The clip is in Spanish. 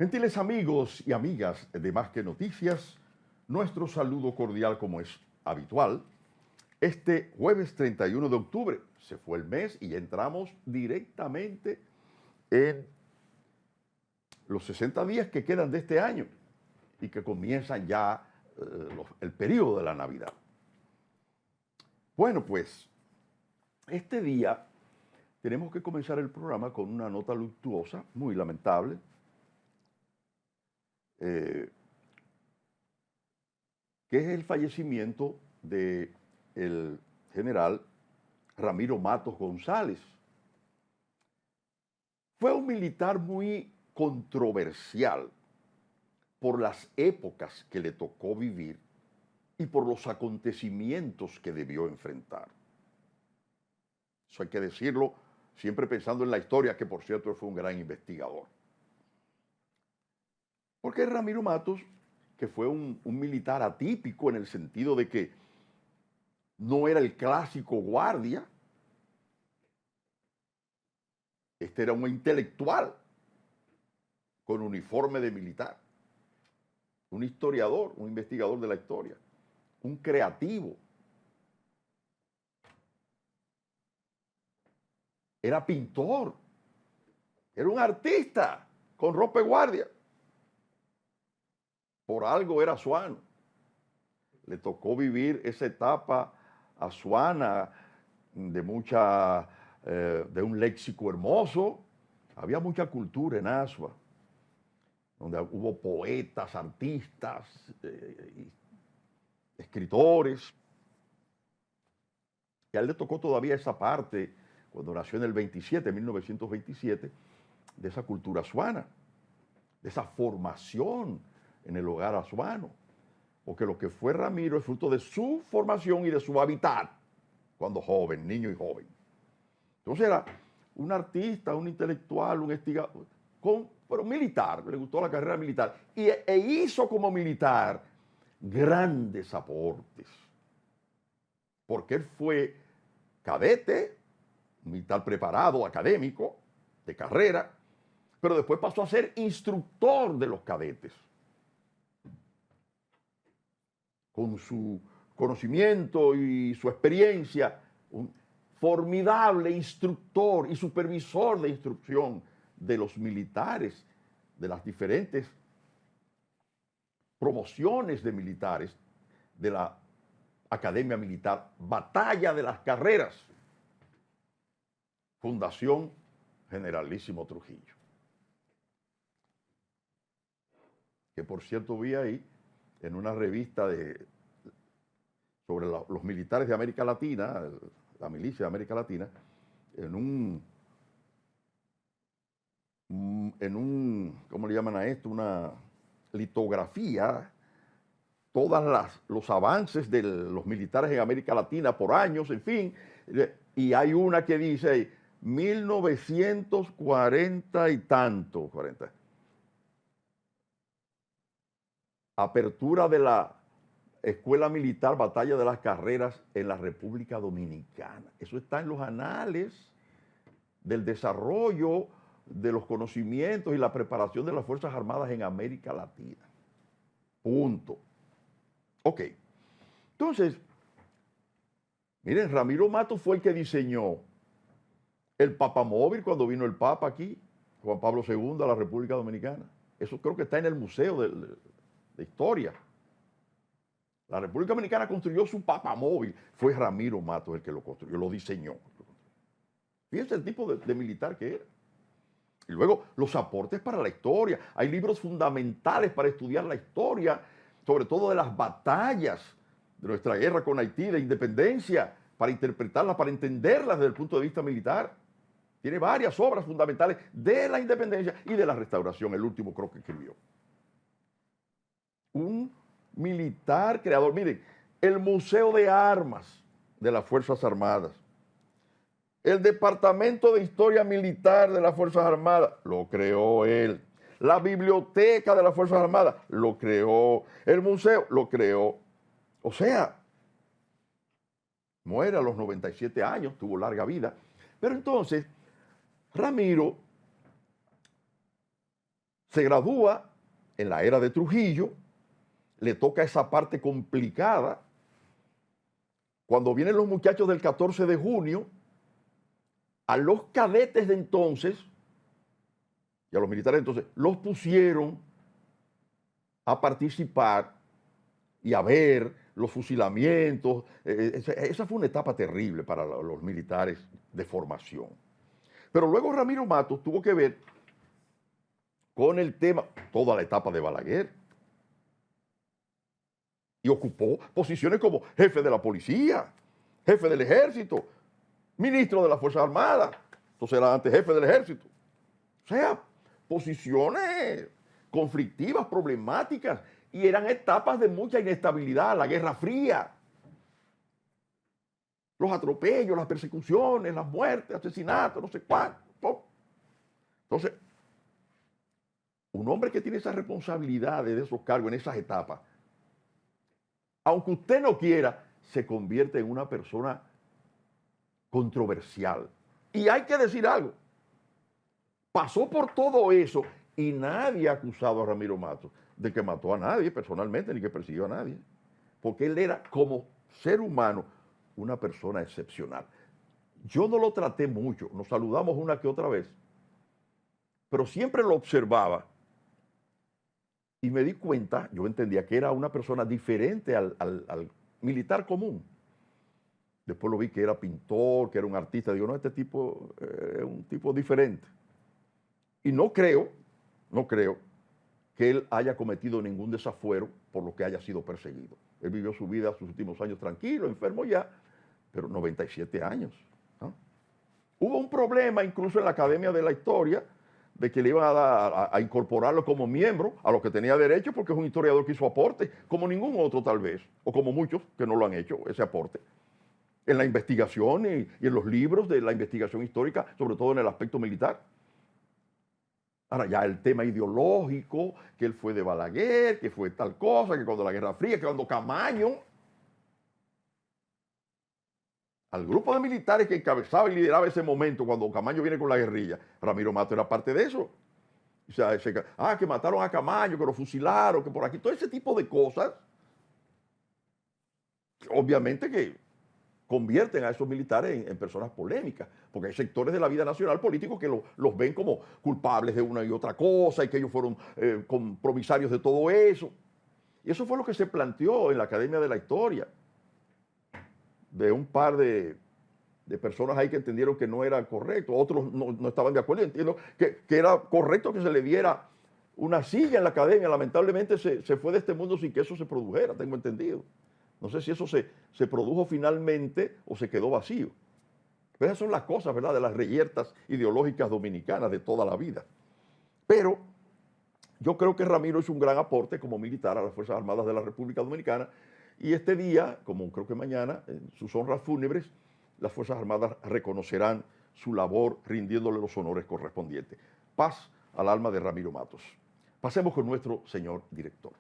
Gentiles amigos y amigas de Más que Noticias, nuestro saludo cordial como es habitual. Este jueves 31 de octubre se fue el mes y ya entramos directamente en los 60 días que quedan de este año y que comienzan ya el periodo de la Navidad. Bueno, pues este día tenemos que comenzar el programa con una nota luctuosa, muy lamentable. Que es el fallecimiento del general Ramiro Matos González. Fue un militar muy controversial por las épocas que le tocó vivir y por los acontecimientos que debió enfrentar. Eso hay que decirlo siempre pensando en la historia, que por cierto fue un gran investigador. Porque Ramiro Matos, que fue un militar atípico en el sentido de que no era el clásico guardia, este era un intelectual con uniforme de militar, un historiador, un investigador de la historia, un creativo. Era pintor, era un artista con ropa de guardia. Por algo era azuano. Le tocó vivir esa etapa azuana de de un léxico hermoso. Había mucha cultura en Asua, donde hubo poetas, artistas, escritores. Y a él le tocó todavía esa parte, cuando nació en el 27, 1927, de esa cultura azuana, de esa formación en el hogar azuano. Porque lo que fue Ramiro es fruto de su formación y de su hábitat cuando joven, niño y joven. Entonces era un artista, un intelectual, un investigador, pero militar, le gustó la carrera militar e hizo como militar grandes aportes. Porque él fue cadete, militar preparado, académico, de carrera, pero después pasó a ser instructor de los cadetes. Con su conocimiento y su experiencia, un formidable instructor y supervisor de instrucción de los militares, de las diferentes promociones de militares de la Academia Militar, Batalla de las Carreras, Fundación Generalísimo Trujillo. Que por cierto vi ahí en una revista sobre los militares de América Latina, la milicia de América Latina, en un, ¿cómo le llaman a esto? Una litografía, todos los avances de los militares en América Latina por años, en fin, y hay una que dice 1940 y tanto, 40. Apertura de la Escuela Militar Batalla de las Carreras en la República Dominicana. Eso está en los anales del desarrollo de los conocimientos y la preparación de las Fuerzas Armadas en América Latina. Punto. Ok. Entonces, miren, Ramiro Matos fue el que diseñó el papamóvil cuando vino el Papa aquí, Juan Pablo II, a la República Dominicana. Eso creo que está en el Museo de Historia. La República Dominicana construyó su papamóvil. Fue Ramiro Matos el que lo construyó, lo diseñó. Fíjense el tipo de militar que era. Y luego los aportes para la historia. Hay libros fundamentales para estudiar la historia, sobre todo de las batallas de nuestra guerra con Haití, de independencia, para interpretarlas, para entenderlas desde el punto de vista militar. Tiene varias obras fundamentales de la independencia y de la restauración. El último creo que escribió. Un militar creador. Miren, el Museo de Armas de las Fuerzas Armadas, el Departamento de Historia Militar de las Fuerzas Armadas, lo creó él. La Biblioteca de las Fuerzas Armadas, lo creó. El museo, lo creó. O sea, muere a los 97 años, tuvo larga vida. Pero entonces, Ramiro Se gradúa en la era de Trujillo, le toca esa parte complicada. Cuando vienen los muchachos del 14 de junio, a los cadetes de entonces y a los militares de entonces los pusieron a participar y a ver los fusilamientos. Esa fue una etapa terrible para los militares de formación. Pero luego Ramiro Matos tuvo que ver con el tema, toda la etapa de Balaguer, y ocupó posiciones como jefe de la policía, jefe del ejército, ministro de las Fuerzas Armadas, entonces era antes jefe del ejército. O sea, posiciones conflictivas, problemáticas, y eran etapas de mucha inestabilidad, la Guerra Fría, los atropellos, las persecuciones, las muertes, asesinatos, no sé cuánto. Entonces, un hombre que tiene esas responsabilidades de esos cargos en esas etapas, aunque usted no quiera, se convierte en una persona controversial. Y hay que decir algo, pasó por todo eso y nadie ha acusado a Ramiro Matos de que mató a nadie personalmente ni que persiguió a nadie, porque él era como ser humano una persona excepcional. Yo no lo traté mucho, nos saludamos una que otra vez, pero siempre lo observaba y me di cuenta, yo entendía que era una persona diferente al militar común. Después lo vi que era pintor, que era un artista. Digo, no, este tipo es un tipo diferente. Y no creo que él haya cometido ningún desafuero por lo que haya sido perseguido. Él vivió su vida, sus últimos años tranquilo, enfermo ya, pero 97 años. ¿No? Hubo un problema incluso en la Academia de la Historia de que le iban a incorporarlo como miembro, a lo que tenía derecho, porque es un historiador que hizo aporte, como ningún otro tal vez, o como muchos que no lo han hecho, ese aporte, en la investigación y en los libros de la investigación histórica, sobre todo en el aspecto militar. Ahora ya el tema ideológico, que él fue de Balaguer, que fue tal cosa, que cuando la Guerra Fría, que cuando Camaño, al grupo de militares que encabezaba y lideraba ese momento, cuando Camaño viene con la guerrilla, Ramiro Matos era parte de eso. O sea, que mataron a Camaño, que lo fusilaron, que por aquí, todo ese tipo de cosas, obviamente que convierten a esos militares en personas polémicas, porque hay sectores de la vida nacional políticos que los ven como culpables de una y otra cosa y que ellos fueron compromisarios de todo eso. Y eso fue lo que se planteó en la Academia de la Historia, de un par de personas ahí que entendieron que no era correcto, otros no estaban de acuerdo. Entiendo que era correcto que se le diera una silla en la academia. Lamentablemente se fue de este mundo sin que eso se produjera, tengo entendido. No sé si eso se produjo finalmente o se quedó vacío. Pero esas son las cosas, ¿verdad?, de las reyertas ideológicas dominicanas de toda la vida. Pero yo creo que Ramiro hizo un gran aporte como militar a las Fuerzas Armadas de la República Dominicana. Y este día, como creo que mañana, en sus honras fúnebres, las Fuerzas Armadas reconocerán su labor rindiéndole los honores correspondientes. Paz al alma de Ramiro Matos. Pasemos con nuestro señor director.